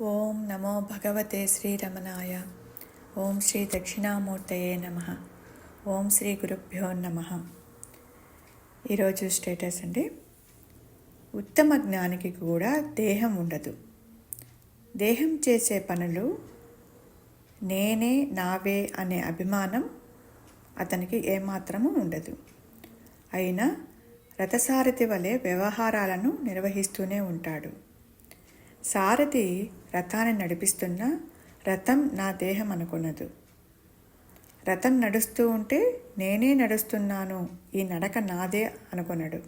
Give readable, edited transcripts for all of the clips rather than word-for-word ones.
ఓం నమో భగవతే శ్రీరమణాయ. ఓం శ్రీ దక్షిణామూర్తయే నమః. ఓం శ్రీ గురుభ్యో నమః. ఈరోజు స్టేటస్ అండి. ఉత్తమ జ్ఞానికి కూడా దేహం ఉండదు. దేహం చేసే పనులు నేనే నావే అనే అభిమానం అతనికి ఏమాత్రము ఉండదు. అయినా రథసారథి వలె వ్యవహారాలను నిర్వహిస్తూనే ఉంటాడు. సారథి రథాన్ని నడిపిస్తున్న రథం నా దేహం అనుకున్నదు. రథం నడుస్తూ ఉంటే నేనే నడుస్తున్నాను, ఈ నడక నాదే అనుకున్నాడు.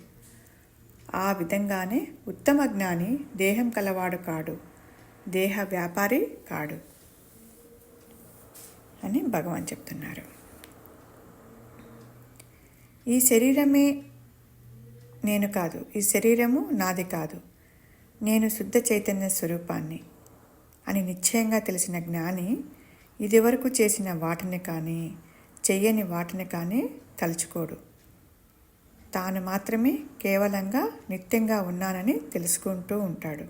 ఆ విధంగానే ఉత్తమ జ్ఞాని దేహం కలవాడు కాడు, దేహ వ్యాపారి కాడు అని భగవాన్ చెప్తున్నారు. ఈ శరీరమే నేను కాదు, ఈ శరీరము నాది కాదు, నేను శుద్ధ చైతన్య స్వరూపాన్ని అని నిశ్చయంగా తెలిసిన జ్ఞాని ఇదివరకు చేసిన వాటిని కానీ చెయ్యని వాటిని కానీ తలుచుకోడు. తాను మాత్రమే కేవలంగా నిత్యంగా ఉన్నానని తెలుసుకుంటూ ఉంటాడు.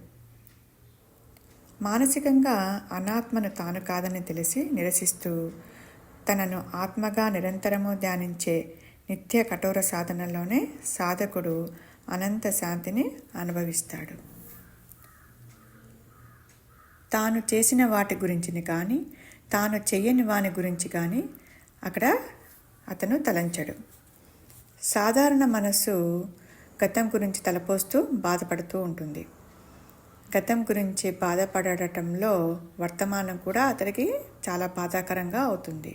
మానసికంగా అనాత్మను తాను కాదని తెలిసి నిరసిస్తూ తనను ఆత్మగా నిరంతరము ధ్యానించే నిత్య కఠోర సాధనలోనే సాధకుడు అనంత శాంతిని అనుభవిస్తాడు. తాను చేసిన వాటి గురించి కానీ తాను చెయ్యని వాని గురించి కానీ అక్కడ అతను తలంచడు. సాధారణ మనస్సు గతం గురించి తలపోస్తూ బాధపడుతూ ఉంటుంది. గతం గురించి బాధపడటంలో వర్తమానం కూడా అతనికి చాలా బాధాకరంగా అవుతుంది.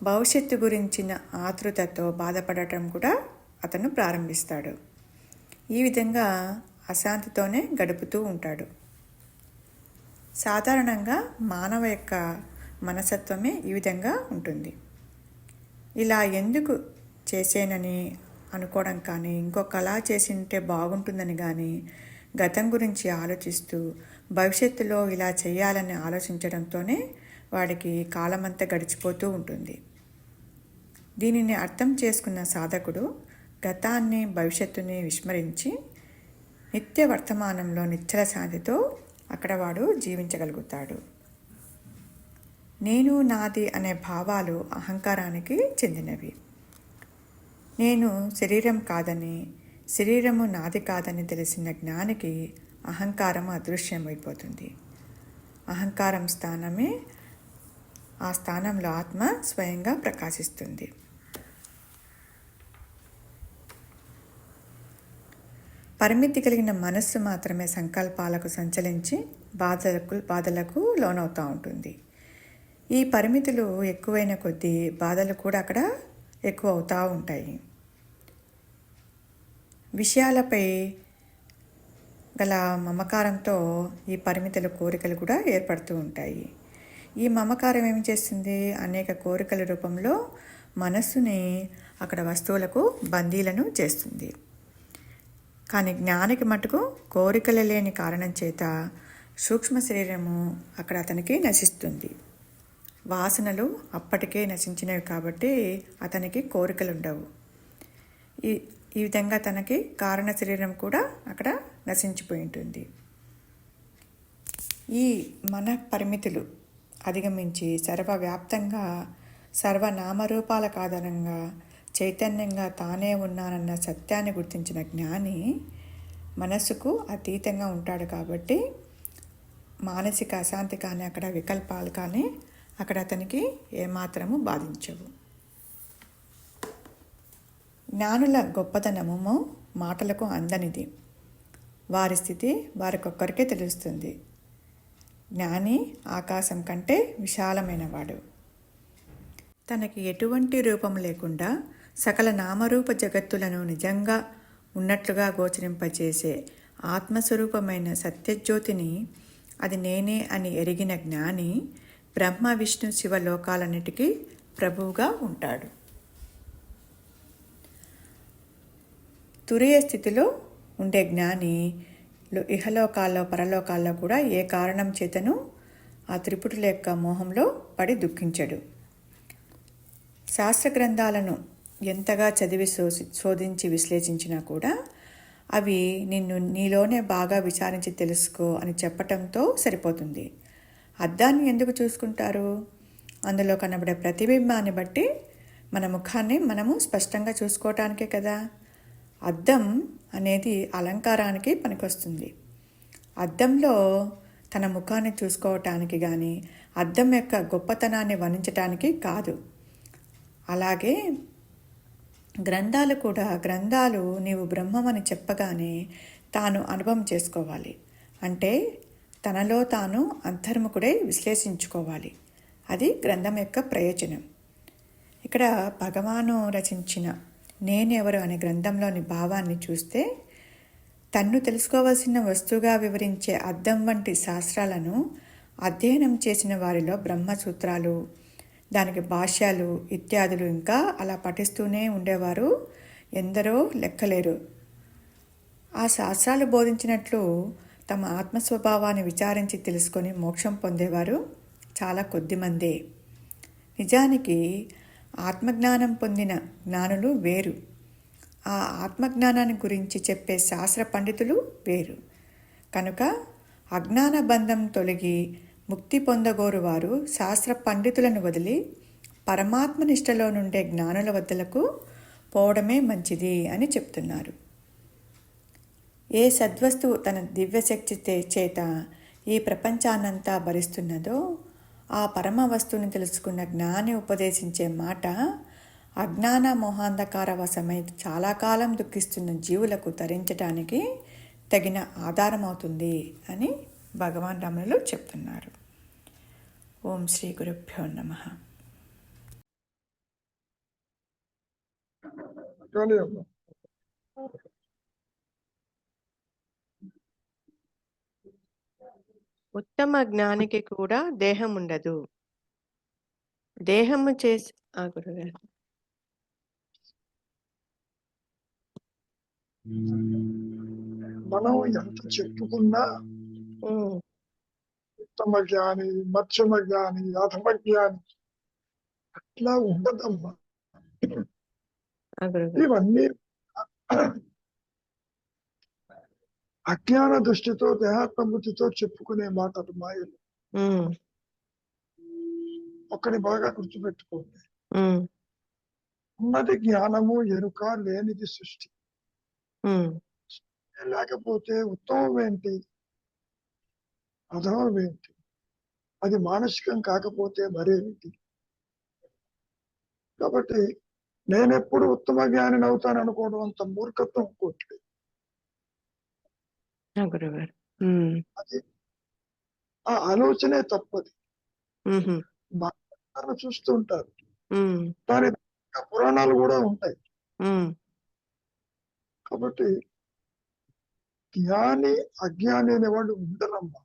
భవిష్యత్తు గురించిన ఆతృతతో బాధపడటం కూడా అతను ప్రారంభిస్తాడు. ఈ విధంగా అశాంతితోనే గడుపుతూ ఉంటాడు. సాధారణంగా మానవ యొక్క మనస్తత్వమే ఈ విధంగా ఉంటుంది. ఇలా ఎందుకు చేసేనని అనుకోవడం కానీ ఇంకొకలా చేసింటే బాగుంటుందని కానీ గతం గురించి ఆలోచిస్తూ భవిష్యత్తులో ఇలా చేయాలని ఆలోచించడంతోనే వాడికి కాలమంతా గడిచిపోతూ ఉంటుంది. దీనిని అర్థం చేసుకున్న సాధకుడు గతాన్ని భవిష్యత్తుని విస్మరించి నిత్య వర్తమానంలో నిశ్చల శాంతితో అక్కడ వాడు జీవించగలుగుతాడు. నేను నాది అనే భావాలు అహంకారానికి చెందినవి. నేను శరీరం కాదని శరీరము నాది కాదని తెలిసిన జ్ఞానికి అహంకారం అదృశ్యమైపోతుంది. అహంకారం స్థానమే ఆ స్థానంలో ఆత్మ స్వయంగా ప్రకాశిస్తుంది. పరిమితి కలిగిన మనస్సు మాత్రమే సంకల్పాలకు సంచలించి బాధలకు లోనవుతూ ఉంటుంది. ఈ పరిమితులు ఎక్కువైన కొద్దీ బాధలు కూడా అక్కడ ఎక్కువ అవుతూ ఉంటాయి. విషయాలపై గల మమకారంతో ఈ పరిమితుల కోరికలు కూడా ఏర్పడుతూ ఉంటాయి. ఈ మమకారం ఏమి చేస్తుంది? అనేక కోరికల రూపంలో మనస్సుని అక్కడ వస్తువులకు బందీలను చేస్తుంది. కానీ జ్ఞానికి మటుకు కోరికలు లేని కారణం చేత సూక్ష్మ శరీరము అక్కడ అతనికి నశిస్తుంది. వాసనలు అప్పటికే నశించినవి కాబట్టి అతనికి కోరికలు ఉండవు. ఈ విధంగా తనకి కారణ శరీరం కూడా అక్కడ నశించిపోయి ఉంటుంది. ఈ మన పరిమితులు అధిగమించి సర్వవ్యాప్తంగా సర్వనామరూపాలకు ఆధారంగా చైతన్యంగా తానే ఉన్నానన్న సత్యాన్ని గుర్తించిన జ్ఞాని మనస్సుకు అతీతంగా ఉంటాడు. కాబట్టి మానసిక అశాంతి కానీ అక్కడ వికల్పాలు కానీ అక్కడ అతనికి ఏమాత్రము బాధించవు. జ్ఞానుల గొప్పతనము మాటలకు అందనిది. వారి స్థితి వారికొక్కరికే తెలుస్తుంది. జ్ఞాని ఆకాశం కంటే విశాలమైనవాడు. తనకి ఎటువంటి రూపం లేకుండా సకల నామరూప జగత్తులను నిజంగా ఉన్నట్లుగా గోచరింపచేసే ఆత్మస్వరూపమైన సత్యజ్యోతిని అది నేనే అని ఎరిగిన జ్ఞాని బ్రహ్మ విష్ణు శివ లోకాలన్నిటికీ ప్రభువుగా ఉంటాడు. తురియ స్థితిలో ఉండే జ్ఞాని ఇహలోకాల్లో పరలోకాల్లో కూడా ఏ కారణం చేతను ఆ త్రిపుటుల యొక్క మోహంలో పడి దుఃఖించడు. శాస్త్ర గ్రంథాలను ఎంతగా చదివి శోధించి విశ్లేషించినా కూడా అవి నిన్ను నీలోనే బాగా విచారించి తెలుసుకో అని చెప్పటంతో సరిపోతుంది. అద్దాన్ని ఎందుకు చూసుకుంటారు? అందులో కనబడే ప్రతిబింబాన్ని బట్టి మన ముఖాన్ని మనము స్పష్టంగా చూసుకోవటానికే కదా. అద్దం అనేది అలంకారానికి పనికొస్తుంది. అద్దంలో తన ముఖాన్ని చూసుకోవటానికి కానీ అద్దం యొక్క గొప్పతనాన్ని వర్ణించటానికి కాదు. అలాగే గ్రంథాలు నీవు బ్రహ్మమని చెప్పగానే తాను అనుభవం చేసుకోవాలి. అంటే తనలో తాను అంతర్ముఖుడై విశ్లేషించుకోవాలి. అది గ్రంథం యొక్క ప్రయోజనం. ఇక్కడ భగవాను రచించిన నేనెవరు అనే గ్రంథంలోని భావాన్ని చూస్తే తన్ను తెలుసుకోవలసిన వస్తువుగా వివరించే అద్దం వంటి శాస్త్రాలను అధ్యయనం చేసిన వారిలో బ్రహ్మసూత్రాలు, దానికి భాష్యాలు ఇత్యాదులు ఇంకా అలా పఠిస్తూనే ఉండేవారు ఎందరో లెక్కలేరు. ఆ శాస్త్రాలు బోధించినట్లు తమ ఆత్మస్వభావాన్ని విచారించి తెలుసుకొని మోక్షం పొందేవారు చాలా కొద్దిమందే. నిజానికి ఆత్మజ్ఞానం పొందిన జ్ఞానులు వేరు, ఆ ఆత్మజ్ఞానాన్ని గురించి చెప్పే శాస్త్ర పండితులు వేరు. కనుక అజ్ఞాన బంధం తొలగి ముక్తి పొందగోరు వారు శాస్త్ర పండితులను వదిలి పరమాత్మ నిష్టలో నుండే జ్ఞానుల వద్దలకు పోవడమే మంచిది అని చెప్తున్నారు. ఏ సద్వస్తువు తన దివ్యశక్తి చేత ఈ ప్రపంచాన్నంతా భరిస్తున్నదో ఆ పరమ వస్తువుని తెలుసుకున్న జ్ఞాని ఉపదేశించే మాట అజ్ఞాన మోహాంధకార వశమై చాలా కాలం దుఃఖిస్తున్న జీవులకు తరించడానికి తగిన ఆధారమవుతుంది అని భగవాన్ రమణులు చెప్తున్నారు. ఓం శ్రీ గురుభ్యో నమః. ఉత్తమ జ్ఞానికి కూడా దేహం ఉండదు. దేహము చేసి గురుగారు మనం ఎంత చెప్పుకున్నా ఉత్తమ జ్ఞాని, మధ్యమ జ్ఞాని, అధమ జ్ఞాని అట్లా ఉండదమ్మా. ఇవన్నీ అజ్ఞాన దృష్టితో దేహాత్మబుద్ధితో చెప్పుకునే మాటలు మాయలు. ఒక్కడి బాగా గుర్తుపెట్టుకోండి, ఉన్నది జ్ఞానము ఎరుక, లేనిది సృష్టి. లేకపోతే ఉత్తమం ఏంటి, అధమం ఏంటి? అది మానసికం కాకపోతే మరేమిటి? కాబట్టి నేనెప్పుడు ఉత్తమ జ్ఞానిని అవుతాను అనుకోవడం అంత మూర్ఖత్వం ఇంకోట్లేదు. అది ఆ ఆలోచనే తప్పది. చూస్తూ ఉంటారు, దాని పురాణాలు కూడా ఉంటాయి. కాబట్టి జ్ఞాని అజ్ఞాని అనేవాళ్ళు ఉండరమ్మా.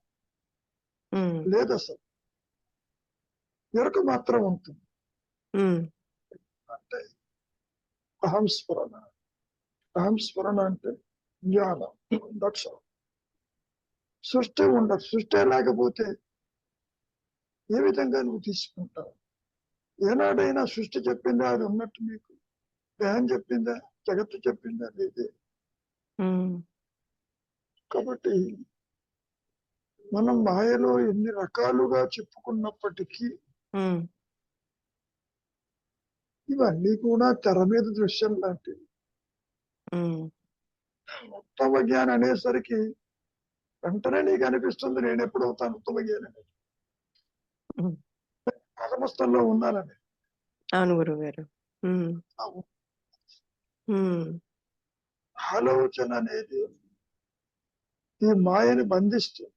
లేదు అసలు, ఎరుక మాత్రం ఉంటుంది. అంటే అహంస్ఫురణ. అహంస్ఫురణ అంటే జ్ఞానం. దక్ష సృష్టి ఉండదు. సృష్టి లేకపోతే ఏ విధంగా నువ్వు తీసుకుంటావు? ఏనాడైనా సృష్టి చెప్పిందా అది ఉన్నట్టు? నీకు దేహం చెప్పిందా? జగత్తు చెప్పిందా? లేదే. కాబట్టి మనం మాయలో ఎన్ని రకాలుగా చెప్పుకున్నప్పటికీ ఇవన్నీ కూడా తెర మీద దృశ్యం లాంటివి. ఉత్తమ జ్ఞానం అనేసరికి వెంటనే నీకు అనిపిస్తుంది నేను ఎప్పుడు అవుతాను ఉత్తమ జ్ఞానం, అధమస్థంలో ఉన్నానని. అవును గురుగారు. ఆలోచన అనేది ఈ మాయని బంధిస్తుంది.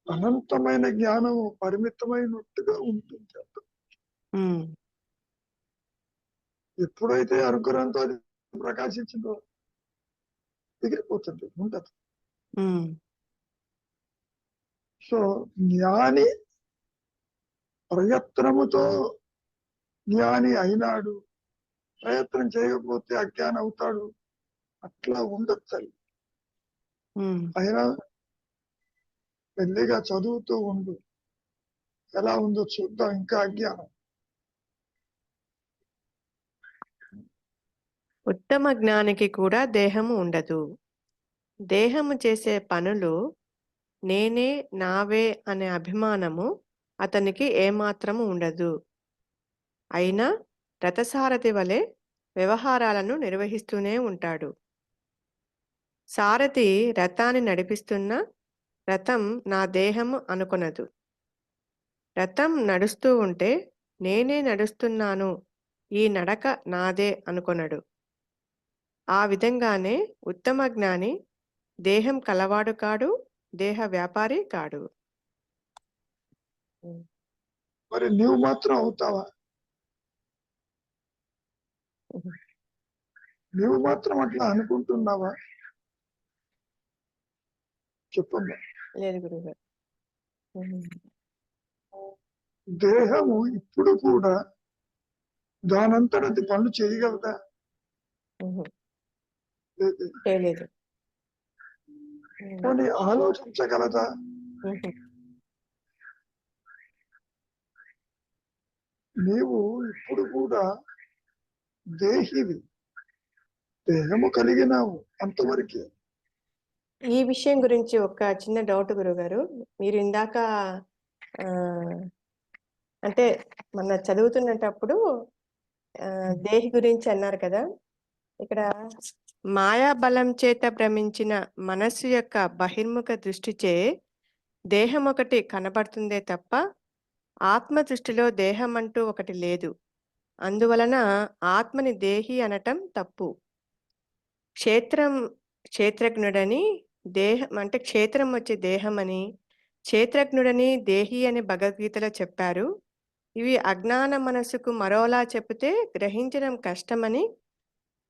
అనంతమైన జ్ఞానం పరిమితమైనట్టుగా ఉంటుంది. ఎప్పుడైతే అనుగ్రహంతో అది ప్రకాశించిందో ఎగిరిపోతుంది, ఉండదు. సో జ్ఞాని ప్రయత్నముతో జ్ఞాని అయినాడు, ప్రయత్నం చేయకపోతే అజ్ఞాని అవుతాడు, అట్లా ఉండదు తల్లి. అయినా మెల్లిగా చదువుతూ ఉండు, ఎలా ఉందో చూద్దాం. ఇంకా అజ్ఞానం ఉత్తమ జ్ఞానికి కూడా దేహము ఉండదు. దేహము చేసే పనులు నేనే, నావే అనే అభిమానము అతనికి ఏమాత్రము ఉండదు. అయినా రథసారథి వలె వ్యవహారాలను నిర్వహిస్తూనే ఉంటాడు. సారథి రథాన్ని నడిపిస్తున్న రథం నా దేహము అనుకొనదు. రథం నడుస్తూ ఉంటే నేనే నడుస్తున్నాను, ఈ నడక నాదే అనుకొనడు. ఆ విధంగానే ఉత్తమ జ్ఞాని దేహం కలవాడు కాడు, దేహ వ్యాపారి కాడు. మరి నీవు మాత్రం అవుతావా? నీవు మాత్రం అట్లా అనుకుంటున్నావా? చెప్పమ్మా. లేదు గురుగారు. దేహము ఇప్పుడు కూడా దానంతటది పనులు చేయగలదా? లేదు. చేయలేదు. కానీ ఆలోచించగలదా? నీవు ఇప్పుడు కూడా దేహివి, దేహము కలిగినావు అంతవరకే. ఈ విషయం గురించి ఒక చిన్న డౌట్ గురుగారు. మీరు ఇందాక అంటే మన చదువుతున్నప్పుడు దేహి గురించి అన్నారు కదా. ఇక్కడ మాయా బలం చేత భ్రమించిన మనస్సు యొక్క బహిర్ముఖ దృష్టిచే దేహం ఒకటి కనబడుతుందే తప్ప ఆత్మ దృష్టిలో దేహం అంటూ ఒకటి లేదు. అందువలన ఆత్మని దేహి అనటం తప్పు. క్షేత్రజ్ఞుడని దేహం అంటే క్షేత్రం వచ్చే దేహం అని, క్షేత్రజ్ఞుడని దేహి అని భగవద్గీతలో చెప్పారు. ఇవి అజ్ఞాన మనసుకు మరోలా చెబితే గ్రహించడం కష్టమని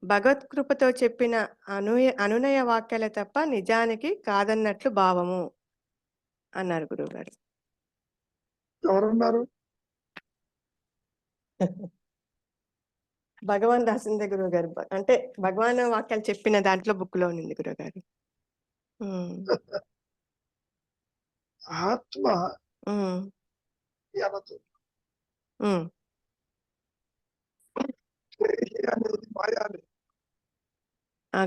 భగవత్కృపతో చెప్పిన అనునయ వాక్యాల తప్ప నిజానికి కాదన్నట్లు భావము అన్నారు గురువుగారు. ఎవరన్నారు? భగవాన్ రాసిందే గురువుగారు. అంటే భగవాన్ వాక్యాలు చెప్పిన దాంట్లో బుక్ లో ఉంది గురువుగారు. ఆత్మ అనదు, దేహి అనేది మాయాలి.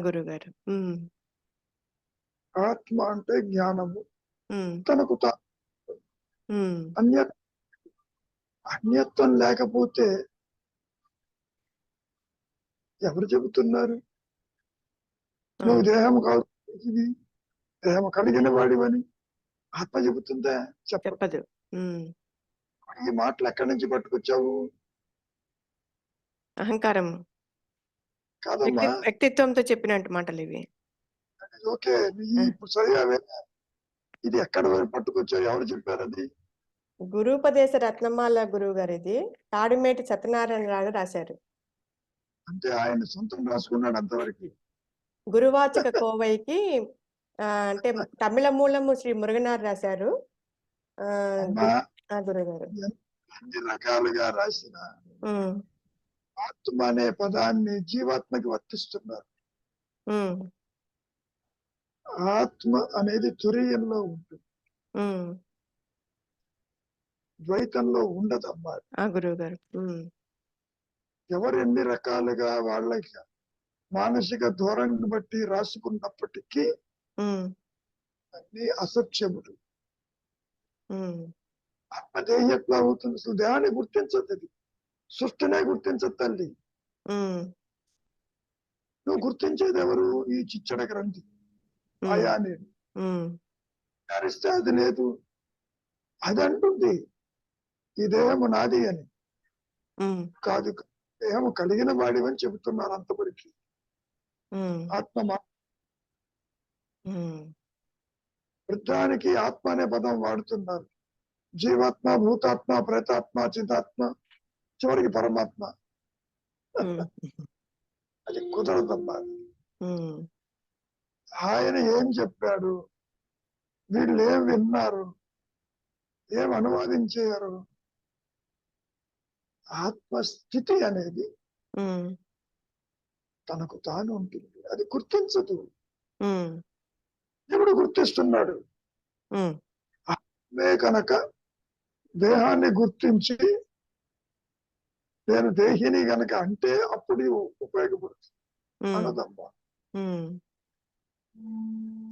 గురుగారు. ఆత్మ అంటే జ్ఞానము, తనకు అన్యత్వం లేకపోతే ఎవరు చెబుతున్నారు? నువ్వు దేహం కాదు, ఇది దేహం కలిగిన వాడివని ఆత్మ చెబుతుందా? చెప్పదు. ఈ మాటలు ఎక్కడి నుంచి పట్టుకొచ్చావు? అహంకారం, కాదమ్మా, వ్యక్తిత్వంతో చెప్పినట్టు మాటలు ఇవి. ఓకే, ఇప్పుడు చదివావే, ఇది ఎక్కడ పట్టుకొచ్చావు? ఎవరు చెప్పారు అది? గురూపదేశ రత్నమాల గురువు గారు ఇది తాడిమేటి సత్యనారాయణ రావు రాశారు. అంటే ఆయన సొంతం రాసుకున్నాడు అంతవరకు. గురువాచక కోవైకి అంటే తమిళ మూలము శ్రీ మురుగనార్ రాశారు. గురుగారు అన్ని రకాలుగా రాసిన ఆత్మ అనే పదాన్ని జీవాత్మకి వర్తిస్తున్నారు. ఆత్మ అనేది తురీయంలో ఉంటుంది, ద్వైతంలో ఉండదమ్మా. గురువు గారు ఎవరు ఎన్ని రకాలుగా వాళ్ళకి మానసిక ధోరణిని బట్టి రాసుకున్నప్పటికీ అన్ని అసత్యములు. ఆత్మదేహి ఎట్లా అవుతుంది? అసలు దేహాన్ని గుర్తించదు, అది సృష్టినే గుర్తించదు తల్లి. నువ్వు గుర్తించేది ఎవరు? ఈ చిచ్చడ గ్రంథి ఆయా నేను ధరిస్తే అది లేదు, అది అంటుంది ఈ దేహము నాది అని. కాదు, దేహము కలిగిన వాడివని చెబుతున్నారు అంతవరకు. ఆత్మ వృద్ధానికి ఆత్మ అనే పదం వాడుతున్నారు. జీవాత్మ, భూతాత్మ, ప్రేతాత్మ, చితాత్మ, చివరికి పరమాత్మ. అది కుదరదమ్మా. ఆయన ఏం చెప్పాడు, వీళ్ళు ఏం విన్నారు, ఏం అనువాదించారు? ఆత్మస్థితి అనేది తనకు తాను ఉంటుంది, అది గుర్తించదు. దేవుడు గుర్తిస్తున్నాడు. ఆత్మే కనుక దేహాన్ని గుర్తించి నేను దేహిని గనక అంటే అప్పుడు ఉపయోగపడుతుంది. ఉమ్, అనదమ్మా. ఉమ్,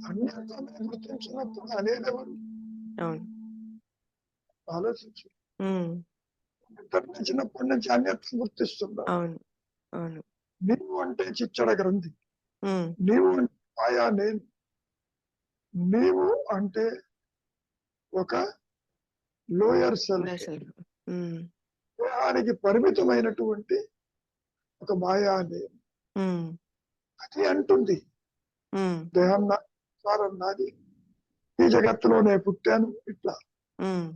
అన్యత్వమే గుర్తించినప్పుడు అనేది ఎవరు? అవును. ఆలోచించు. ఉమ్, చిన్నప్పటి నుంచి అన్యత్వం గుర్తిస్తున్నా. అవును. అవును. నీవు అంటే చిచ్చడ గ్రంథి, ఉమ్, నీవు అంటే మాయా నేను, నీవు అంటే ఒక లోయర్ సెల్ఫ్, అసలు. ఉమ్, దేహానికి పరిమితమైనటువంటి ఒక మాయా నేను. ఉమ్, అది అంటుంది ఉమ్, దేహం సారం నాది, ఈ జగత్తులోనే పుట్టాను ఇట్లా. ఉమ్,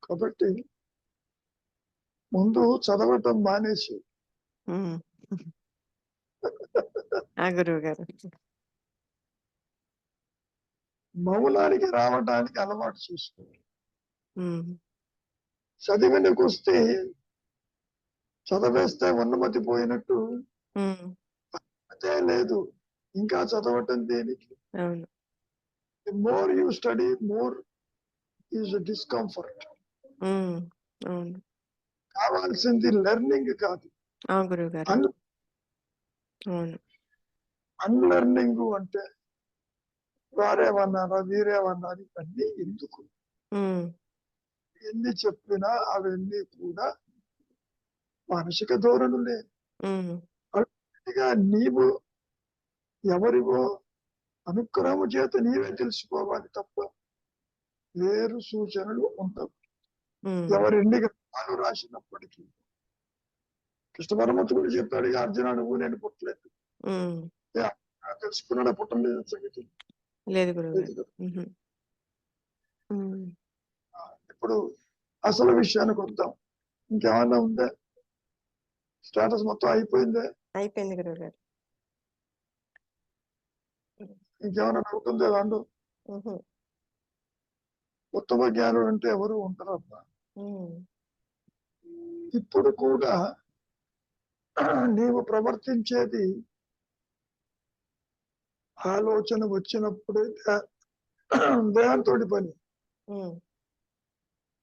కాబట్టి ముందు చదవటం మానేసి ఉమ్. ఆ గురువు గారు. మౌనానికి రావడానికి అలవాటు చేసుకోవాలి. ఉమ్, చదివినకు వస్తే చదవేస్తే ఉన్నమతి పోయినట్టు ఉమ్, అదే లేదు, ఇంకా చదవటం దేనికి? అవును. More you study more is discomfort. Um, అవును. కావాల్సింది లెర్నింగ్ కాదు, ఆ గురువు గారు. అవును. అన్లెర్నింగ్. అంటే వారేమన్నారా వీరేమన్నారు ఇవన్నీ ఎందుకు? ఉమ్, ఎన్ని చెప్పినా అవన్నీ కూడా మానసిక ధోరణులే. ఉమ్, అట్టిగా నీవు ఎవరివో అనుగ్రహము చేత నీవే తెలుసుకోవాలి తప్ప వేరు సూచనలు ఉండవు. ఉమ్, ఎవరెన్ని గ్రంథాలు రాసినప్పటికీ కృష్ణ పరమాత్మ కూడా చెప్పాడు, "ఇక అర్జున నువ్వు నేను పుట్టలేదు, ఉమ్. తెలుసుకున్నాడా పుట్టలేదు సంగతి లేదు గురువు లేదు గారు. కదా." ఉహు. ఉమ్. ఇప్పుడు అసలు విషయానికి వద్దాం. ఇంకేమన్నా ఉందా? స్టేటస్ మొత్తం అయిపోయిందే? అయిపోయింది గురువు గారు. ఇంకేమైనా డౌట్ ఉందా దాంట్లో? ఉహు. ఉత్తమ జ్ఞానులు అంటే ఎవరు ఉంటారమ్మా. ఉమ్, ఇప్పుడు కూడా నీవు ప్రవర్తించేది ఆలోచన వచ్చినప్పుడే దేహంతో పని. ఉమ్,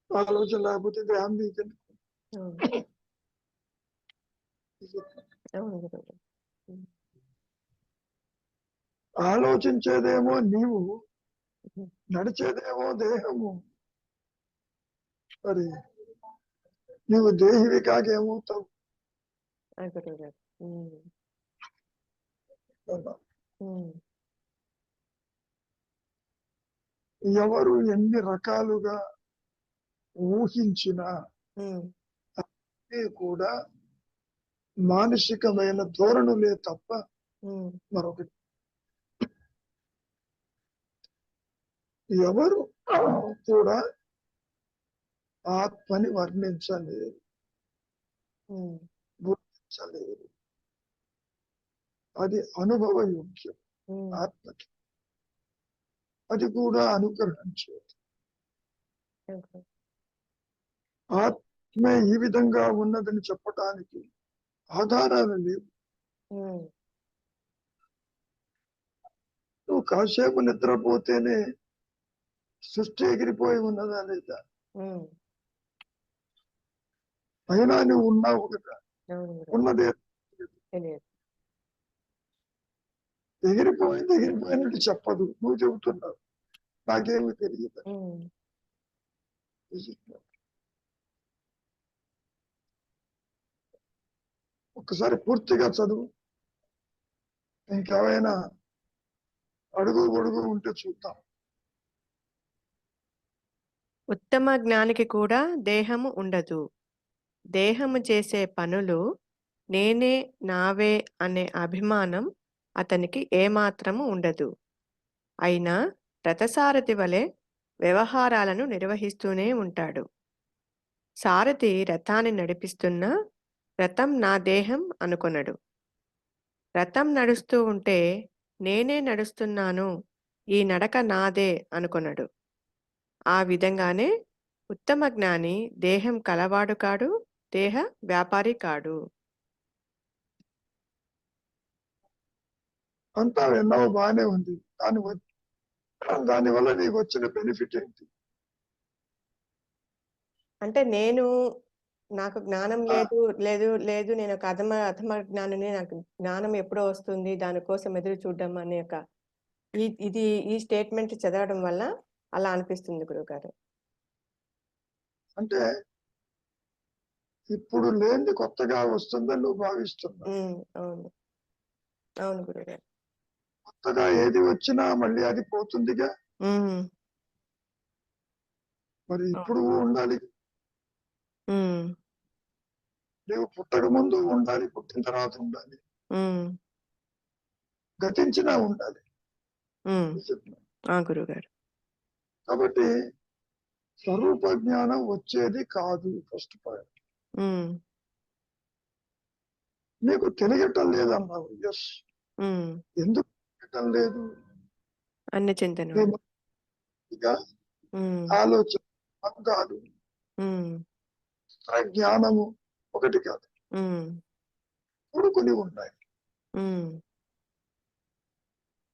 ఆలోచన లేకపోతే దేహం నీకెందుకు? అవును. అవును గురువు గారు. ఉమ్, ఆలోచించేదేమో నీవు, ఉహు. నడిచేదేమో దేహము. మరి నీవు దేహివి కాకేమవుతావు? ఆ గురువు గారు. ఉమ్, ఉమ్, ఎవరు ఎన్ని రకాలుగా ఊహించినా ఉమ్, అన్నీ కూడా మానసికమైన ధోరణులే తప్ప ఉమ్, మరొకటి. ఎవరు కూడా ఆత్మని వర్ణించలేరు, ఉమ్, గుర్తించలేరు. అది అనుభవ యోగ్యం ఉమ్, ఆత్మకి. అది కూడా అనుగ్రహించేది. ఓకే. ఆత్మే ఈ విధంగా ఉన్నదని చెప్పటానికి ఆధారాలు లేవు. ఉమ్, నువ్వు కాసేపు నిద్రపోతేనే సృష్టి ఎగిరిపోయి ఉన్నదా లేదా? ఉమ్, అయినా నువ్వు ఉన్నావు కదా, అవును గురువు గారు. ఉన్నదే. తెలియదు. ఎగిరిపోయినట్టు చెప్పదు, నువ్వు చెబుతున్నావు నాకేమి తెలియదు. ఉమ్, ఒకసారి పూర్తిగా చదువు, ఇంకేమైనా అడుగు పొడుగు ఉంటే చూద్దాం. ఉత్తమ జ్ఞానికి కూడా దేహము ఉండదు. దేహము చేసే పనులు నేనే నావే అనే అభిమానం అతనికి ఏమాత్రము ఉండదు. అయినా రథసారథి వలె వ్యవహారాలను నిర్వహిస్తూనే ఉంటాడు. సారథి రథాన్ని నడిపిస్తున్నా రథం నా దేహం అనుకొనడు. రథం నడుస్తూ ఉంటే నేనే నడుస్తున్నాను, ఈ నడక నాదే అనుకొనడు. ఆ విధంగానే ఉత్తమ జ్ఞాని దేహం కలవాడు కాడు, దేహ వ్యాపారి కాడు. అంతా విన్నావు, బాగానే ఉంది. దానివల్ల నీకు వచ్చిన బెనిఫిట్ ఏంటి? అంటే నేను నాకు జ్ఞానం ఆ, లేదు లేదు లేదు నేను ఒక అధమ జ్ఞానిని, నాకు జ్ఞానం ఎప్పుడో వస్తుంది దానికోసం ఎదురు చూడడం అనే ఒక ఇది ఈ స్టేట్మెంట్ చదవడం వల్ల అలా అనిపిస్తుంది గురుగారు. అంటే ఇప్పుడు లేనిది కొత్తగా వస్తుందని నువ్వు భావిస్తున్నావు. అవును అవును గురుగారు. కొత్తగా ఏది వచ్చినా మళ్ళీ అది పోతుందిగా. ఉమ్, మరి అవును. ఇప్పుడు ఉండాలి, ఉమ్, నీవు పుట్టక ముందు ఉండాలి, పుట్టిన తర్వాత ఉండాలి, ఉమ్, గతించినా ఉండాలి. ఉమ్, ఇది చెప్తున్నాను. గురుగారు. కాబట్టి స్వరూప జ్ఞానం వచ్చేది కాదు. First point. ఉమ్, నీకు తెలియటం లేదన్నావు. ఎస్, ఉమ్, ఎందుకు తెలియటం లేదు? అన్ని చింతన వల్ల. నువ్వు ఇక ఉమ్, ఆలోచన కాదు, ఉమ్, జ్ఞానము ఒకటి కాదు, ఉమ్, కొడుకుని ఉన్నాయి. ఉమ్,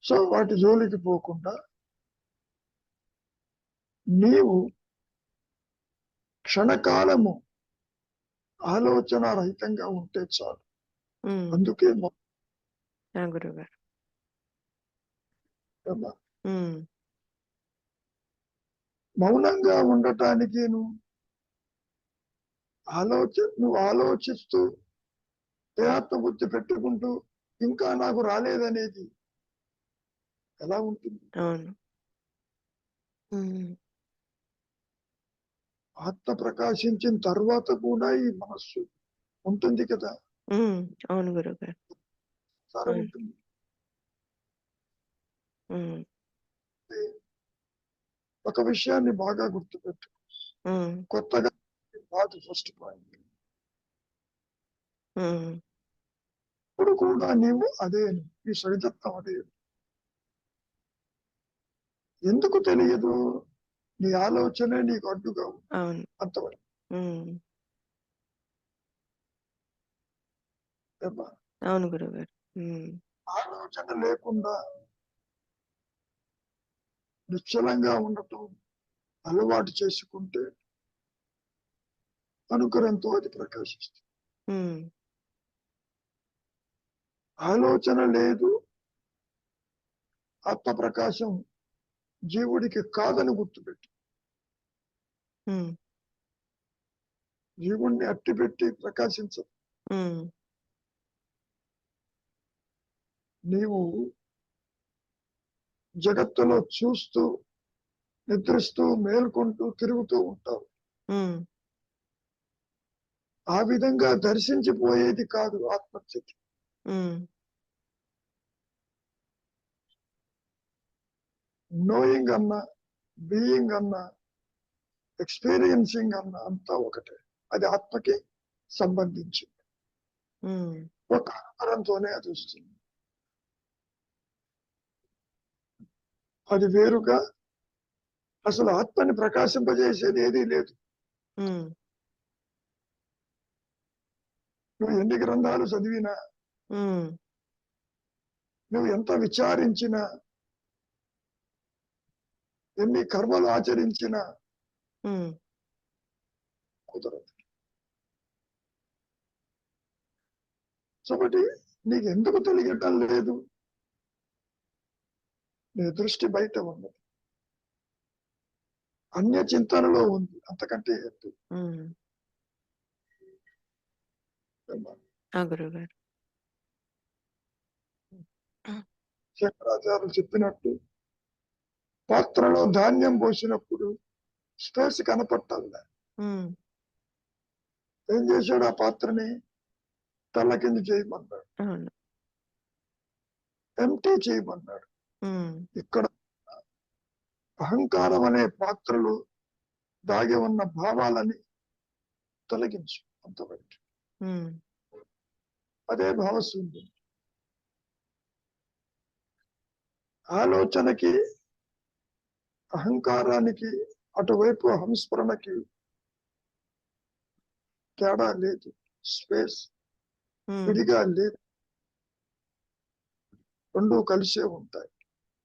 సో వాటి జోలికి పోకుండా నీవు క్షణకాలము ఆలోచన రహితంగా ఉంటే చాలు. ఉమ్, అందుకే గురుగారు. ఉమ్, మౌనంగా ఉండటానికి నువ్వు ఆలోచిస్తూ ఆత్మబుద్ధి పెట్టుకుంటూ ఇంకా నాకు రాలేదనేది ఎలా ఉంటుంది? అవును. ఉమ్, ఆత్మ ప్రకాశించిన తర్వాత కూడా ఈ మనస్సు ఉంటుంది కదా, ఉమ్, అవును గురుగారు. సారా ఉంటుంది. ఉమ్, ఒక విషయాన్ని బాగా గుర్తుపెట్టు. ఉమ్, కొత్తగా కాదు ఫస్ట్ పాయింట్. ఉమ్, ఇప్పుడు కూడా నీవు అదే, నీ సరితత్వం అదే. ఎందుకు తెలియదు? నీ ఆలోచనే నీకు అడ్డుగా ఉంది. అవును. అంతవరకు ఉమ్, ఏమ్మా? అవును గురుగారు. ఉమ్, ఆలోచన లేకుండా నిశ్చలంగా ఉండటం అలవాటు చేసుకుంటే అనుకరంతో అది ప్రకాశిస్తుంది. ఉమ్, ఆలోచన లేదు, ఆత్మ ప్రకాశం జీవుడికి కాదని గుర్తుపెట్టి ఉమ్, జీవుణ్ణి అట్టిపెట్టి ప్రకాశించదు. ఉమ్, నీవు జగత్తులో చూస్తూ నిద్రిస్తూ మేల్కొంటూ తిరుగుతూ ఉంటావు. ఉమ్, ఆ విధంగా దర్శించిపోయేది కాదు ఆత్మస్థితి. ఉమ్, నోయింగ్ అన్నా, బీయింగ్ అన్నా, ఎక్స్పీరియన్సింగ్ అన్నా అంతా ఒకటే. అది ఆత్మకి సంబంధించింది. ఉమ్, ఒక ఆకారంతోనే అది వస్తుంది. అది వేరుగా అసలు ఆత్మని ప్రకాశింపజేసేది ఏదీ లేదు. ఉమ్, నువ్వు ఎన్ని గ్రంథాలు చదివినా, ఉమ్, నువ్వు ఎంత విచారించినా, ఎన్ని కర్మలు ఆచరించినా ఉమ్, కుదరదు. కాబట్టి నీకు ఎందుకు తెలియటం లేదు? నీ దృష్టి బయట ఉన్నది, అన్య చింతనలో ఉంది, అంతకంటే ఎత్తు. ఉమ్, గురుగారు. శంకరాచార్యులు చెప్పినట్టు పాత్రలో ధాన్యం పోసినప్పుడు స్పేస్ కనపట్టాలి. ఉమ్, ఏం చేశాడు? ఆ పాత్రని తల్ల కింద చేయమన్నాడు, అవును. ఎంటీ చేయమన్నాడు. ఉమ్, ఇక్కడ అహంకారం అనే పాత్రలు దాగి ఉన్న భావాలని తొలగించు, అంతవరకు. ఉమ్, అదే భావశూన్యం. ఆలోచనకి, అహంకారానికి, అటువైపు హంస్మరణకి తేడా లేదు. స్పేస్ ఉమ్, విడిగా లేదు, రెండు కలిసే ఉంటాయి.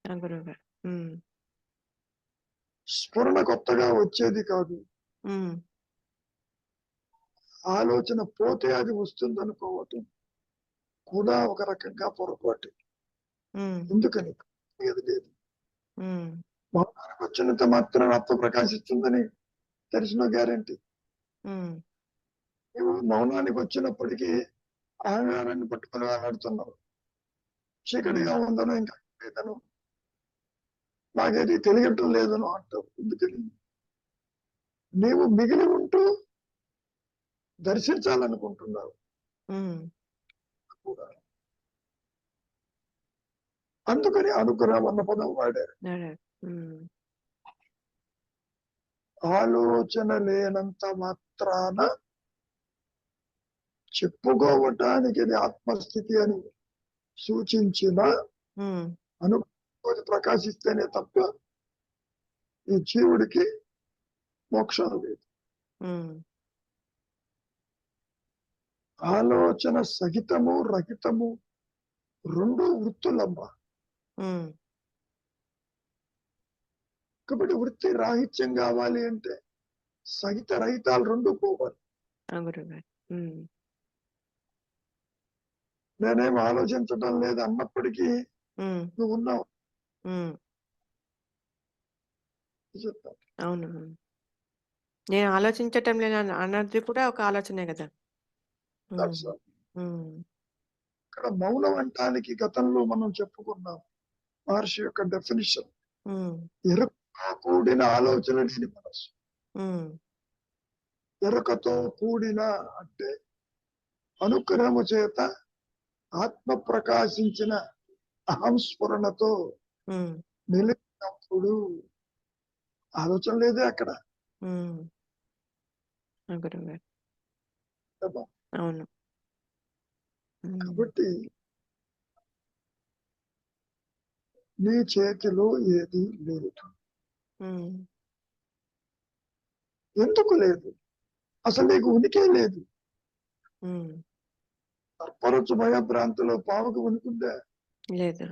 గురుగారు. ఉమ్, స్ఫురణ కొత్తగా వచ్చేది కాదు, ఉమ్, ఆలోచన పోతే అది వస్తుందనుకోవటం కూడా ఒక రకంగా పొరపాటు. ఉమ్, ఎందుకని ఏది లేదు. ఉమ్, మౌనానికి వచ్చినంత మాత్రం ఆత్మ ప్రకాశిస్తుందని తెలిసిన గ్యారంటీ. ఉమ్, నువ్వు మౌనానికి వచ్చినప్పటికీ అహంకారాన్ని పట్టుకుని వేలాడుతున్నావు. చీకటిగా ఉందను, ఇంకా లేదను, నాకేది తెలియటం లేదను అంటావు. ఎందుకని నీవు మిగిలి ఉంటూ దర్శించాలనుకుంటున్నావు ఉమ్, కూడా. అందుకని అనుగ్రహం అన్న పదం వాడారు. అదే. ఉమ్, ఆలోచన లేనంత మాత్రాన చెప్పుకోవటానికి ఇది ఆత్మస్థితి అని సూచించిన ఉమ్, అనుభూతి ప్రకాశిస్తేనే తప్ప ఈ జీవుడికి మోక్షం లేదు. ఉమ్, ఆలోచన సహితము రహితము రెండు వృత్తులమ్మ. ఉమ్, కాబట్టి వృత్తి రాహిత్యం కావాలి అంటే సహిత రహితాలు రెండు పోవాలి. ఆ గురుగారు. ఉమ్, నేనేం ఆలోచించడం లేదు అన్నప్పటికీ ఉమ్, నువ్వు ఉన్నావు ఉమ్, చెప్తాను. అవును. నేను ఆలోచించటం లేదు అన్నది కూడా ఒక ఆలోచనే కదా. ఉమ్, ఉమ్, ఇక్కడ మౌనం అంటానికి గతంలో మనం చెప్పుకున్నాం మహర్షి యొక్క డెఫినిషన్. ఉమ్, ఎరుకతో కూడిన ఆలోచన లేని మనసు. ఉమ్, ఎరుకతో కూడిన అంటే అనుగ్రహము చేత ఆత్మ ప్రకాశించిన అహంస్ఫురణతో ఉమ్, నిలిపినప్పుడు ఆలోచన లేదే అక్కడ. ఉమ్, ఆ గురుగారు. కదా. అవును. ఉమ్, కాబట్టి నీ చేతిలో ఏది లేదు. ఉమ్, ఎందుకు లేదు? అసలు నీకు ఉనికి లేదు. ఉమ్, సర్పరచు భయభ్రాంతిలో పావుకు ఉనికిందే. లేదు.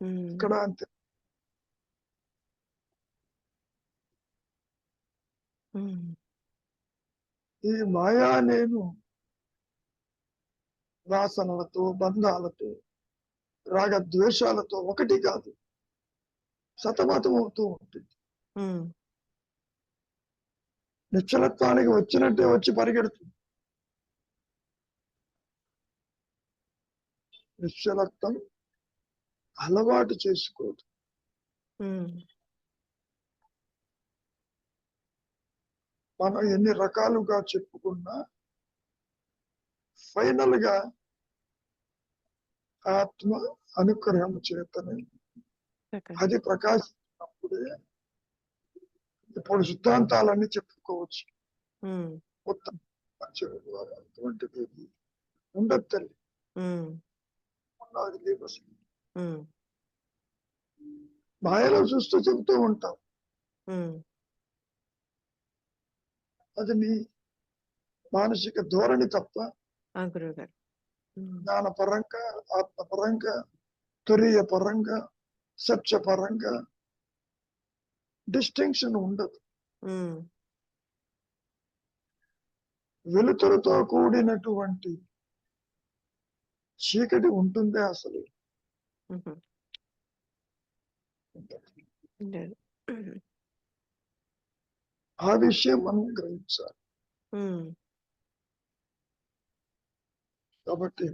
ఉమ్, ఇక్కడ అంతే. ఉమ్, ఈ మాయా నేను వాసనలతో బంధాలతో రాగద్వేషాలతో ఒకటి కాదు, సతమతం అవుతూ ఉంటుంది. ఉమ్, నిశ్చలత్వానికి వచ్చినట్టే వచ్చి పరిగెడుతుంది. నిశ్చలత్వం అలవాటు చేసుకోదు. ఉమ్, మనం ఎన్ని రకాలుగా చెప్పుకున్నా ఫైనల్ గా ఆత్మ అనుగ్రహం చేతనే అది ప్రకాశించినప్పుడే ఇప్పుడు సిద్ధాంతాలన్నీ చెప్పుకోవచ్చు. ఉమ్, మొత్తం అటువంటిది ఉండదు తల్లి. ఉమ్, ఉన్నది లేవు. ఉమ్, మాయలో చూస్తూ చెబుతూ ఉంటాం. ఉమ్, అది నీ మానసిక ధోరణి తప్ప ఆ గురుగారు. ఉమ్, జ్ఞానపరంగా, ఆత్మపరంగా, తురీయ పరంగా, సత్యపరంగా డిస్టింక్షన్ ఉండదు. ఉమ్, వెలుతురుతో కూడినటువంటి చీకటి ఉంటుందే అసలు ఉహు, లేదు. ఆ విషయం మనం గ్రహించాలి. ఉమ్, కాబట్టి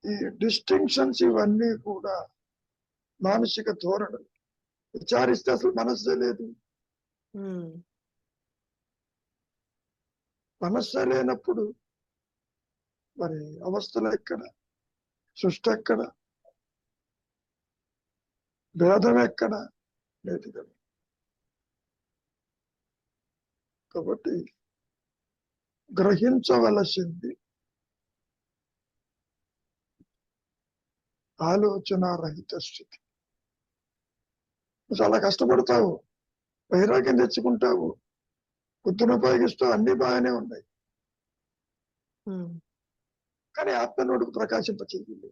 ఈ డిస్టింక్షన్స్ ఇవన్నీ కూడా మానసిక ధోరణి. విచారిస్తే అసలు మనస్సే లేదు. ఉమ్, మనస్సే లేనప్పుడు మరి అవస్థలు ఎక్కడ, సృష్టి ఎక్కడ, భేదం ఎక్కడ లేదు కదా. కాబట్టి గ్రహించవలసింది ఆలోచన రహిత స్థితి. చాలా కష్టపడతావు, వైరాగ్యం తెచ్చుకుంటావు, బుద్ధిని ఉపయోగిస్తూ అన్ని బాగానే ఉన్నాయి, ఉమ్, కానీ ఆత్మనోడుకు ప్రకాశింపచేయలేదు.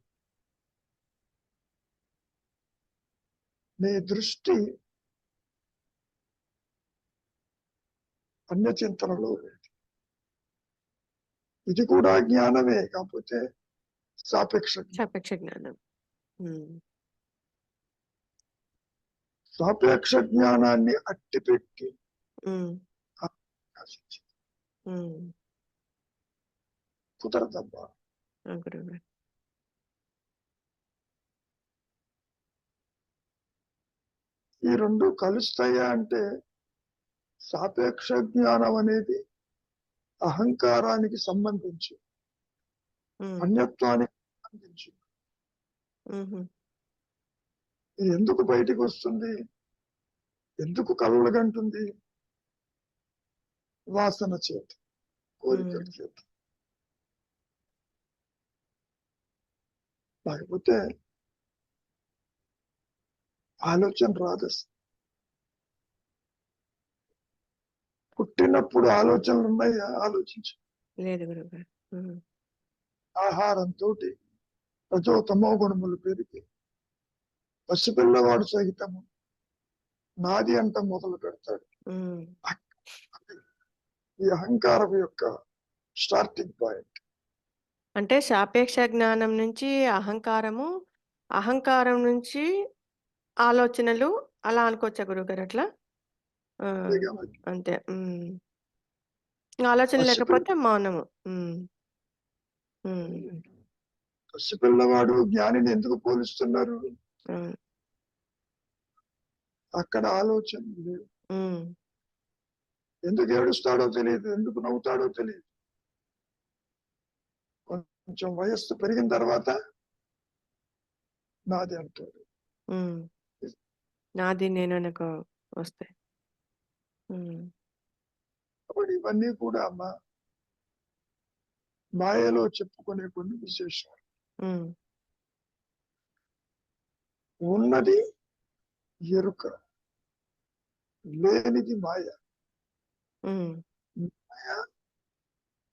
నీ దృష్టి అన్యచింతనలో లేదు. ఇది కూడా జ్ఞానమే, కాకపోతే సాపేక్ష జ్ఞానం. సాపేక్ష జ్ఞానం. సాపేక్ష జ్ఞానాన్ని అట్టిపెట్టి ఆశించి కుదరదమ్మా. గురుగారు. ఈ రెండు కలుస్తాయా అంటే సాపేక్ష జ్ఞానం అనేది అహంకారానికి సంబంధించి, అన్యత్వానికి సంబంధించి. ఇది ఎందుకు బయటికి వస్తుంది, ఎందుకు కలలుగంటుంది? వాసన చేత, కోరికల చేత. లేకపోతే ఆలోచన రాదు. పుట్టినప్పుడు ఆలోచనలు ఉన్నాయా? ఆలోచించు. లేదు గురుగారు. ఆహారంతో రజో తమో గుణములు పెరిగి పసిపిల్లవాడు సహితము నాది అంట మొదలు పెడతాడు. ఈ అహంకారం యొక్క స్టార్టింగ్ పాయింట్. అంటే సాపేక్ష జ్ఞానం నుంచి అహంకారము, అహంకారం నుంచి ఆలోచనలు, అలా అనుకోవచ్చా గురుగారు? అట్లా అంతే. ఆలోచన లేకపోతే మౌనము. పసిపిల్లవాడు జ్ఞానిని ఎందుకు పోలుస్తున్నారు? అక్కడ ఆలోచన లేదు. ఎందుకు ఏడుస్తాడో తెలియదు, ఎందుకు నవ్వుతాడో తెలియదు. కొంచెం వయస్సు పెరిగిన తర్వాత నాది అంటాడు. నాది నేను నాకు వస్తాయి. కాబట్టి ఇవన్నీ కూడా అమ్మా మాయలో చెప్పుకునే కొన్ని విశేషాలు. ఉన్నది ఎరుక, లేనిది మాయ. మాయ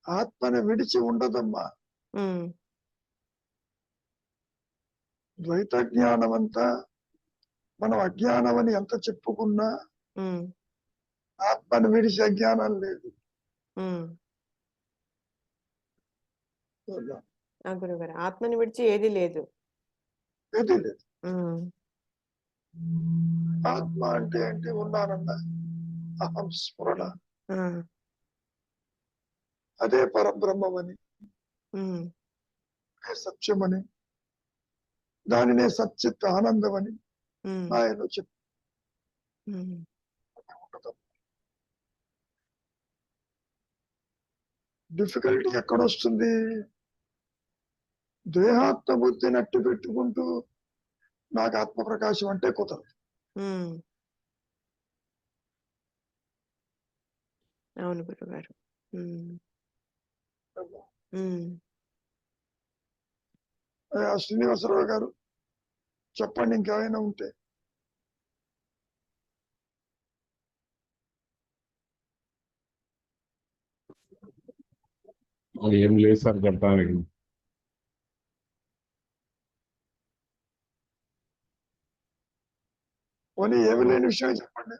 ఆత్మని విడిచి ఉండదమ్మా. ద్వైత జ్ఞానం అంతా మనం అజ్ఞానమని ఎంత చెప్పుకున్నా ఆత్మని విడిచి అజ్ఞానం లేదు. గురుగారు, ఆత్మని విడిచి ఏది లేదు. ఏది లేదు. ఆత్మ అంటే ఏంటి? ఉన్నానన్న అహం స్ఫురణ. అదే పరబ్రహ్మమని, సత్యమని, దానినే సచ్చిత్ ఆనందమని ఆయన చెప్పు. డిఫికల్టీ ఎక్కడొస్తుంది? దేహాత్మ బుద్ధిని అట్టు పెట్టుకుంటూ నాకు ఆత్మ ప్రకాశం అంటే కుదరదు. అవును గురుగారు. శ్రీనివాసరావు గారు చెప్పండి, ఇంకేమైనా ఉంటే. ఏం లేదు సార్ చెప్పడానికి. పోనీ ఏమి లేని విషయం చెప్పండి.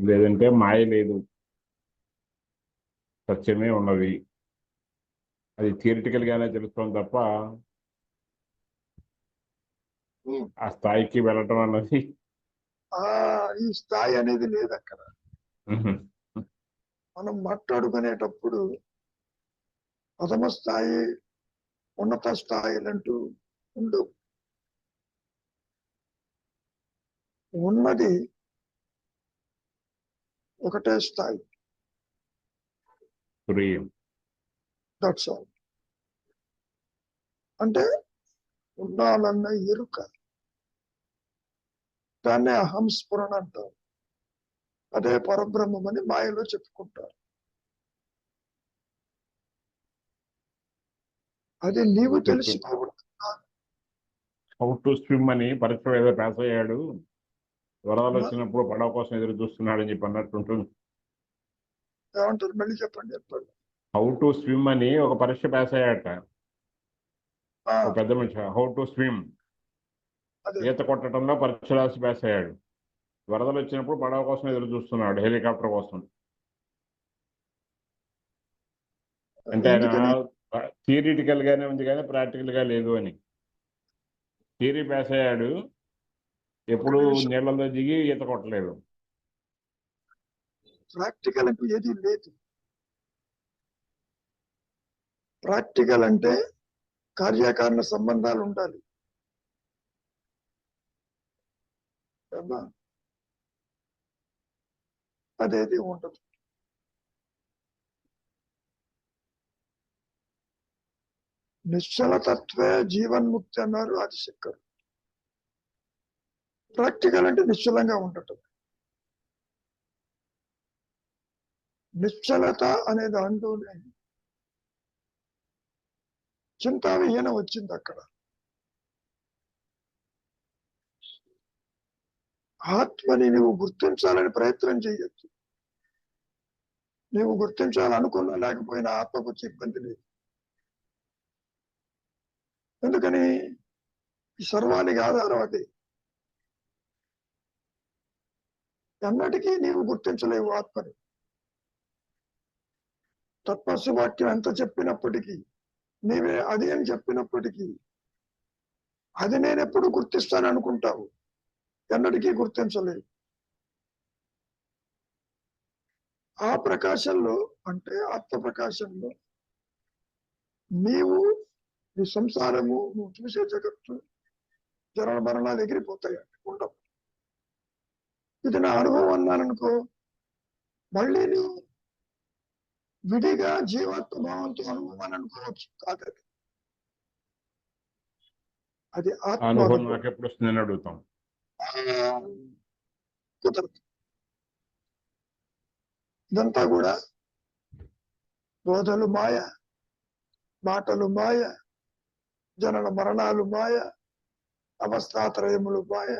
లేదంటే మాయ లేదు, సత్యమే ఉన్నది. అది థియరిటికల్ గానే తెలుస్తాం తప్ప ఆ స్థాయికి వెళ్ళటం అన్నది ఈ స్థాయి అనేది లేదు అక్కడ. మనం మాట్లాడుకునేటప్పుడు ప్రథమ స్థాయి, ఉన్నత స్థాయిలంటూ ఉండు. ఉన్నది ఒకటే స్థాయి. That's all. అంటే ఉండాలన్న ఎరుక, దాన్నే అహం స్ఫురణ అంటారు. అదే పరబ్రహ్మమని మాయలో చెప్పుకుంటారు. అది నీవు తెలుసుకోవడం. హౌ టు స్విమ్ అని పరీక్ష ఏదో పాస్ అయ్యాడు, వరదలు వచ్చినప్పుడు పడవ కోసం ఎదురు చూస్తున్నాడు అని చెప్పి అన్నట్టుంటుంది. ఏమంటారు? మళ్ళీ చెప్పండి. హౌ టు స్విమ్ అని ఒక పరీక్ష పాస్ అయ్యాట ఒక పెద్ద మనిషి. హౌ టు స్విమ్ అదే ఈత కొట్టడంలో పరీక్ష రాసి పాస్ అయ్యాడు. వరదలు వచ్చినప్పుడు పడవ కోసం ఎదురు చూస్తున్నాడు, హెలికాప్టర్ కోసం. అంటే ఆయన ఎందుకని థియరిటికల్ గానే ఉంది కానీ ప్రాక్టికల్ గా లేదు అని. థియరీ పాస్ అయ్యాడు, ఎప్పుడు నిమిషం. నీళ్ళలో దిగి ఈత కొట్టలేదు. ప్రాక్టికల్ అంటూ ఏది లేదు. ప్రాక్టికల్ అంటే కార్యకారణ సంబంధాలు ఉండాలి. ఏమ్మా? అదేది ఉండదు. నిశ్చలతత్వే జీవన్ముక్తి అన్నారు ఆదిశంకర్. ప్రాక్టికల్ అంటే నిశ్చలంగా ఉండటం. నిశ్చలత అనే దాంట్లోనే చింతావిహీనం వచ్చింది అక్కడ. ఆత్మని నువ్వు గుర్తించాలని ప్రయత్నం చేయొచ్చు. నువ్వు గుర్తించాలనుకున్నా లేకపోయినా ఆత్మకు వచ్చే ఇబ్బంది లేదు. ఎందుకని ఈ సర్వానికి ఆధారం అది. ఎన్నటికీ నీవు గుర్తించలేవు ఆత్మని. తత్వస్వాక్యం ఎంత చెప్పినప్పటికీ, నీవే అది అని చెప్పినప్పటికీ, అది నేను ఎప్పుడు గుర్తిస్తాను అనుకుంటావు, ఎన్నటికీ గుర్తించలేవు. ఆ ప్రకాశంలో అంటే ఆత్మ ప్రకాశంలో నీవు నీ సంసారము, నువ్వు చూసే జగత్తు, జనన మరణాలు ఎగిరిపోతాయి, ఉండవు. ఇది నా అనుభవం అన్నాననుకో, మళ్ళీ నువ్వు విడిగా జీవాత్మ భావంతో అనుభవం అని అనుకోవచ్చు. కాదు, అది ఆత్మ అనుభవం అనుభవం. నాకెప్పుడు వస్తుందని అడుగుతాం. కుదరదు. ఇదంతా కూడా బోధలు మాయ, మాటలు మాయ, జనన మరణాలు మాయ, అవస్థాత్రయములు మాయ.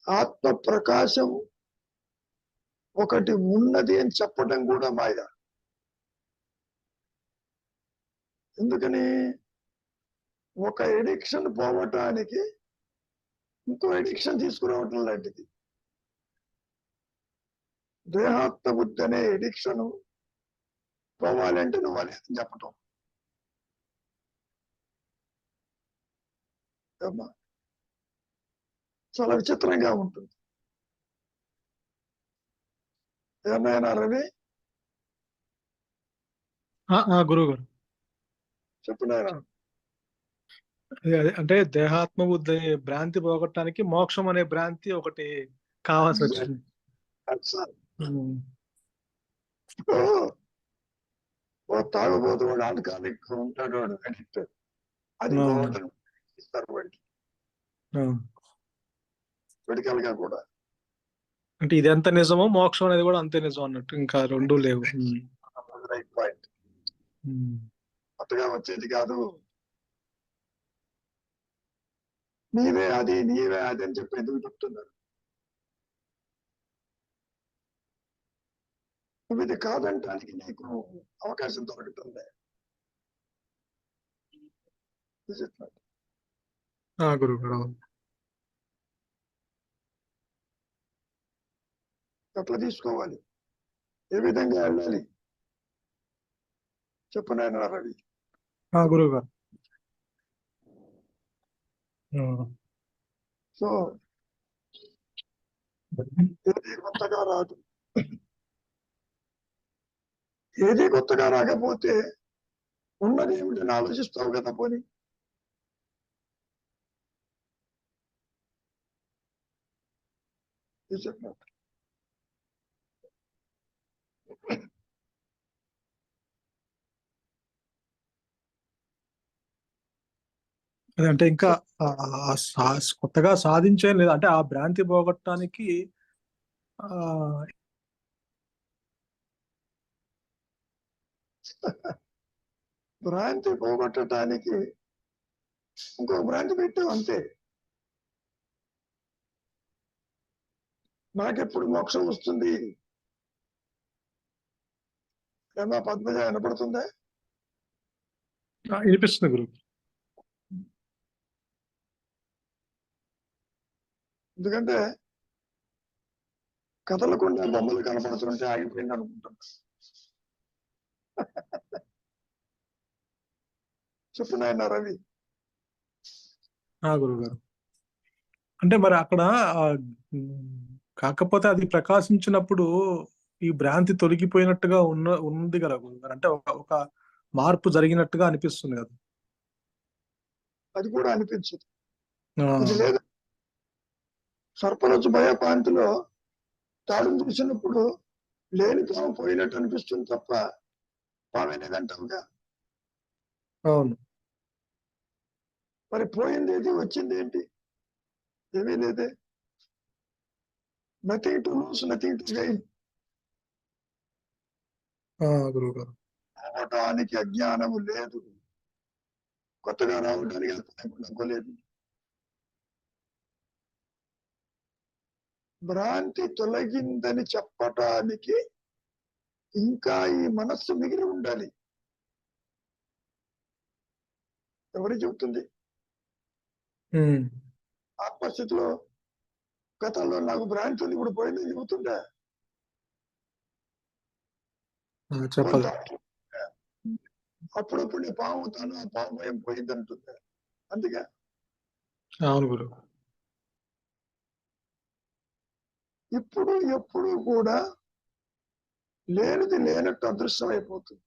ఆత్మ ప్రకాశం ఒకటి ఉన్నది అని చెప్పడం కూడా మాయ. ఎందుకని ఒక ఎడిక్షన్ పోవటానికి ఇంకో ఎడిక్షన్ తీసుకురావటం లాంటిది. దేహాత్మ బుద్ధి అనే ఎడిక్షన్ పోవాలంటే నువ్వు అనేది చెప్పటం. ఏమ్మా? చాలా విచిత్రంగా ఉంటుంది. ఏమైనా రవి గురువు గారు, చెప్పు నాయనా. అంటే దేహాత్మ బుద్ధి అనే భ్రాంతి పోగొట్టడానికి మోక్షం అనే భ్రాంతి ఒకటి కావాల్సి వచ్చింది. ఓ తాగుబోతు వాడు ఆల్కహాలిక్ ఉంటాడు, వాడు అడిక్ట్. అది పోవటం ఇస్తారు వాడికి మెడికల్ గా కూడా. అంటే ఇది ఎంత నిజమో మోక్షం అనేది కూడా అంతే నిజం అన్నట్టు, ఇంకా రెండు లేవు. Right point. కొత్తగా వచ్చేది కాదు. నీవే అది నీవే అది అని చెప్పి ఎందుకు చెప్తున్నారు? నువ్వు ఇది కాదంటానికి నీకు అవకాశం దొరుకుతుంది. గురువు గారు, ఎట్లా తీసుకోవాలి, ఏ విధంగా వెళ్ళాలి చెప్పు నాయన రవి. గురువు గారు. సో ఏది కొత్తగా రాదు. ఏది కొత్తగా రాకపోతే ఉన్నది ఏమిటని ఆలోచిస్తావు కదా. పోనీ చెప్పినట్టు అదంటే ఇంకా కొత్తగా సాధించేం లేదు. అంటే ఆ భ్రాంతి పోగొట్టడానికి భ్రాంతి పోగొట్టడానికి ఇంకో భ్రాంతి పెట్టావు అంతే. నాకెప్పుడు మోక్షం వస్తుంది? ఏమా పద్మజ వినపడుతుందా? వినిపిస్తుంది గురువు. ఎందుకంటే కథలకుండా బొమ్మలు కనపడుతుంటే ఆగిపోయింది అనుకుంటాం. చెప్పు నాయన రవి. గురుగారు. అంటే మరి అక్కడ ఆ, కాకపోతే అది ప్రకాశించినప్పుడు ఈ భ్రాంతి తొలగిపోయినట్టుగా ఉంది కదా గురుగారు. అంటే ఒక మార్పు జరిగినట్టుగా అనిపిస్తుంది కదా. అది కూడా అనిపించదు. ఆ, ఇది లేదు. సర్పరచు భయ పాంతిలో తాడును చూసినప్పుడు లేని పాము పోయినట్టు అనిపిస్తుంది తప్ప పామేనేదంటావుగా. అవును. మరి పోయింది ఏది, వచ్చింది ఏంటి? ఏమీ లేదే. Nothing to loose, nothing to gain. గురుగారు. రావటానికి అజ్ఞానము లేదు, కొత్తగా రావడానికి అల్పనకు లేదు. భ్రాంతి తొలగిందని చెప్పటానికి ఇంకా ఈ మనస్సు మిగిలి ఉండాలి. ఎవరు చెబుతుంది? ఆత్మస్థితిలో గతంలో నాకు భ్రాంతి ఉంది, ఇప్పుడు పోయిందని చెబుతుండే. చెప్పదు. అప్పుడప్పుడు నేను పాము అవుతాను, ఆ పాము భయం పోయింది అంటుంది. అందుకే అవును గురు. ఇప్పుడు ఎప్పుడు కూడా లేనిది లేనట్టు అదృశ్యం అయిపోతుంది.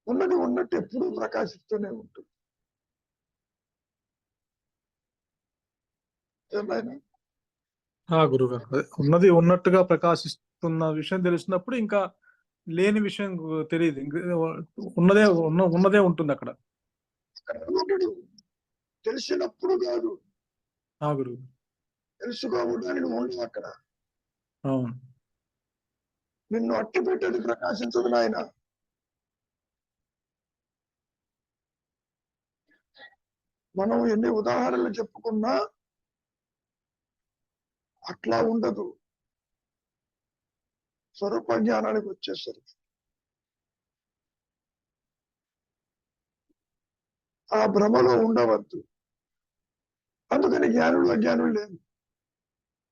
ఉన్నది ఉన్నట్టు ఎప్పుడూ ప్రకాశిస్తూనే ఉంటుంది. ఏమైనా గురుగారు, అదే ఉన్నది ఉన్నట్టుగా ప్రకాశిస్తున్న విషయం తెలిసినప్పుడు ఇంకా లేని విషయం తెలియదు. ఉన్నదే ఉంటుంది అక్కడ. ఉన్నది తెలిసినప్పుడు కాదు, గురువు. తెలుసుకోవడానికి నువ్వు ఉండవు అక్కడ. అవును. నిన్ను అట్టి పెట్టేది ప్రకాశించదు నాయన. మనం ఎన్ని ఉదాహరణలు చెప్పుకున్నా అట్లా ఉండదు. స్వరూప జ్ఞానానికి వచ్చేసరికి ఆ భ్రమలో ఉండవద్దు. అందుకని జ్ఞానులు అజ్ఞానులు లేదు.